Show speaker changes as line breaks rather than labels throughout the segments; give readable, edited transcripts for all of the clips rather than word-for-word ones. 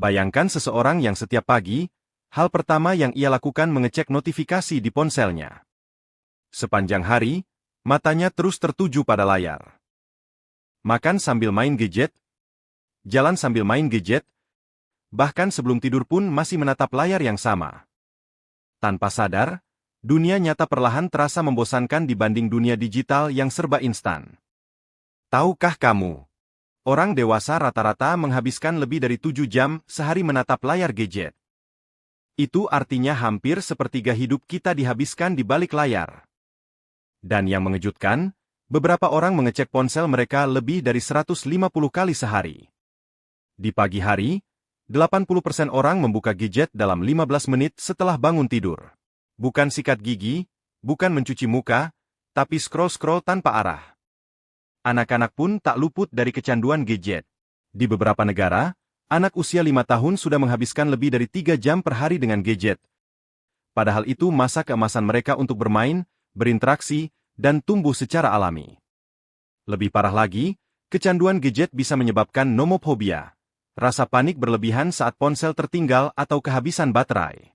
Bayangkan seseorang yang setiap pagi, hal pertama yang ia lakukan mengecek notifikasi di ponselnya. Sepanjang hari, matanya terus tertuju pada layar. Makan sambil main gadget, jalan sambil main gadget, bahkan sebelum tidur pun masih menatap layar yang sama. Tanpa sadar, dunia nyata perlahan terasa membosankan dibanding dunia digital yang serba instan. Tahukah kamu? Orang dewasa rata-rata menghabiskan lebih dari 7 jam sehari menatap layar gadget. Itu artinya hampir sepertiga hidup kita dihabiskan di balik layar. Dan yang mengejutkan, beberapa orang mengecek ponsel mereka lebih dari 150 kali sehari. Di pagi hari, 80% orang membuka gadget dalam 15 menit setelah bangun tidur. Bukan sikat gigi, bukan mencuci muka, tapi scroll-scroll tanpa arah. Anak-anak pun tak luput dari kecanduan gadget. Di beberapa negara, anak usia 5 tahun sudah menghabiskan lebih dari 3 jam per hari dengan gadget. Padahal itu masa keemasan mereka untuk bermain, berinteraksi, dan tumbuh secara alami. Lebih parah lagi, kecanduan gadget bisa menyebabkan nomophobia, rasa panik berlebihan saat ponsel tertinggal atau kehabisan baterai.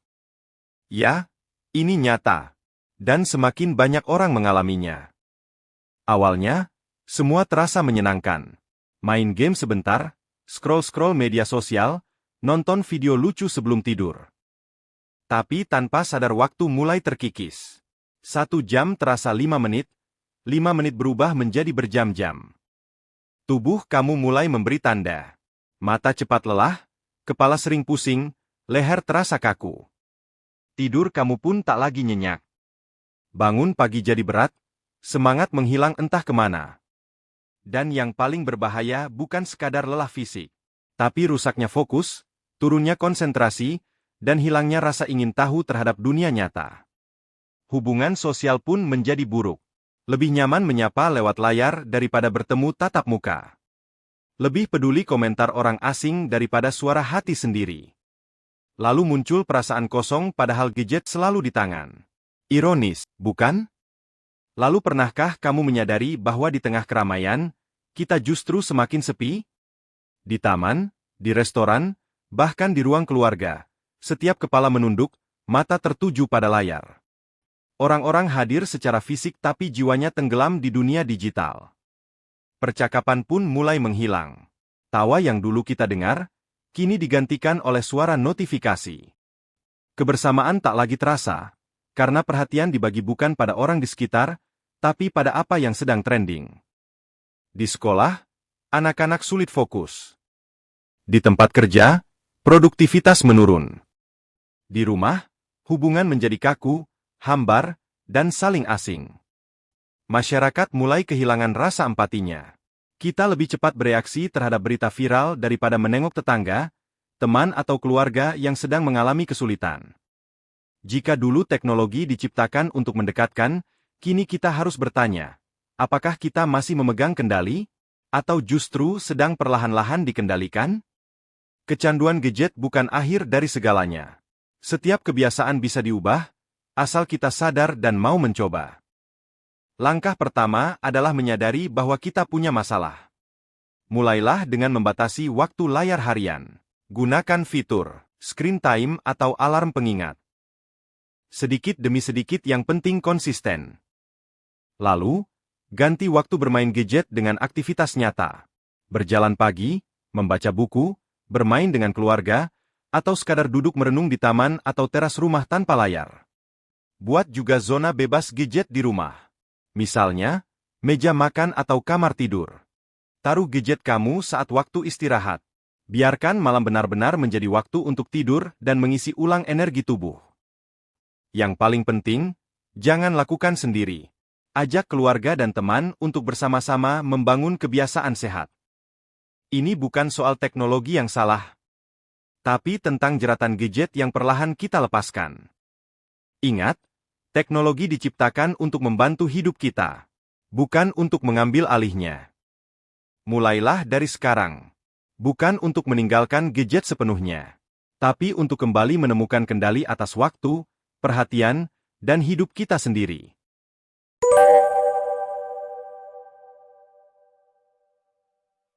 Ya, ini nyata. Dan semakin banyak orang mengalaminya. Awalnya, semua terasa menyenangkan. Main game sebentar, scroll-scroll media sosial, nonton video lucu sebelum tidur. Tapi tanpa sadar waktu mulai terkikis. 1 jam terasa 5 menit, 5 menit berubah menjadi berjam-jam. Tubuh kamu mulai memberi tanda. Mata cepat lelah, kepala sering pusing, leher terasa kaku. Tidur kamu pun tak lagi nyenyak. Bangun pagi jadi berat, semangat menghilang entah kemana. Dan yang paling berbahaya bukan sekadar lelah fisik, tapi rusaknya fokus, turunnya konsentrasi, dan hilangnya rasa ingin tahu terhadap dunia nyata. Hubungan sosial pun menjadi buruk. Lebih nyaman menyapa lewat layar daripada bertemu tatap muka. Lebih peduli komentar orang asing daripada suara hati sendiri. Lalu muncul perasaan kosong padahal gadget selalu di tangan. Ironis, bukan? Lalu pernahkah kamu menyadari bahwa di tengah keramaian, kita justru semakin sepi? Di taman, di restoran, bahkan di ruang keluarga, setiap kepala menunduk, mata tertuju pada layar. Orang-orang hadir secara fisik tapi jiwanya tenggelam di dunia digital. Percakapan pun mulai menghilang. Tawa yang dulu kita dengar, kini digantikan oleh suara notifikasi. Kebersamaan tak lagi terasa, karena perhatian dibagi bukan pada orang di sekitar, tapi pada apa yang sedang trending. Di sekolah, anak-anak sulit fokus. Di tempat kerja, produktivitas menurun. Di rumah, hubungan menjadi kaku, hambar, dan saling asing. Masyarakat mulai kehilangan rasa empatinya. Kita lebih cepat bereaksi terhadap berita viral daripada menengok tetangga, teman atau keluarga yang sedang mengalami kesulitan. Jika dulu teknologi diciptakan untuk mendekatkan, kini kita harus bertanya, apakah kita masih memegang kendali? Atau justru sedang perlahan-lahan dikendalikan? Kecanduan gadget bukan akhir dari segalanya. Setiap kebiasaan bisa diubah, asal kita sadar dan mau mencoba. Langkah pertama adalah menyadari bahwa kita punya masalah. Mulailah dengan membatasi waktu layar harian. Gunakan fitur screen time atau alarm pengingat. Sedikit demi sedikit yang penting konsisten. Lalu, ganti waktu bermain gadget dengan aktivitas nyata. Berjalan pagi, membaca buku, bermain dengan keluarga, atau sekadar duduk merenung di taman atau teras rumah tanpa layar. Buat juga zona bebas gadget di rumah. Misalnya, meja makan atau kamar tidur. Taruh gadget kamu saat waktu istirahat. Biarkan malam benar-benar menjadi waktu untuk tidur dan mengisi ulang energi tubuh. Yang paling penting, jangan lakukan sendiri. Ajak keluarga dan teman untuk bersama-sama membangun kebiasaan sehat. Ini bukan soal teknologi yang salah, tapi tentang jeratan gadget yang perlahan kita lepaskan. Ingat, teknologi diciptakan untuk membantu hidup kita, bukan untuk mengambil alihnya. Mulailah dari sekarang. Bukan untuk meninggalkan gadget sepenuhnya, tapi untuk kembali menemukan kendali atas waktu, perhatian, dan hidup kita sendiri.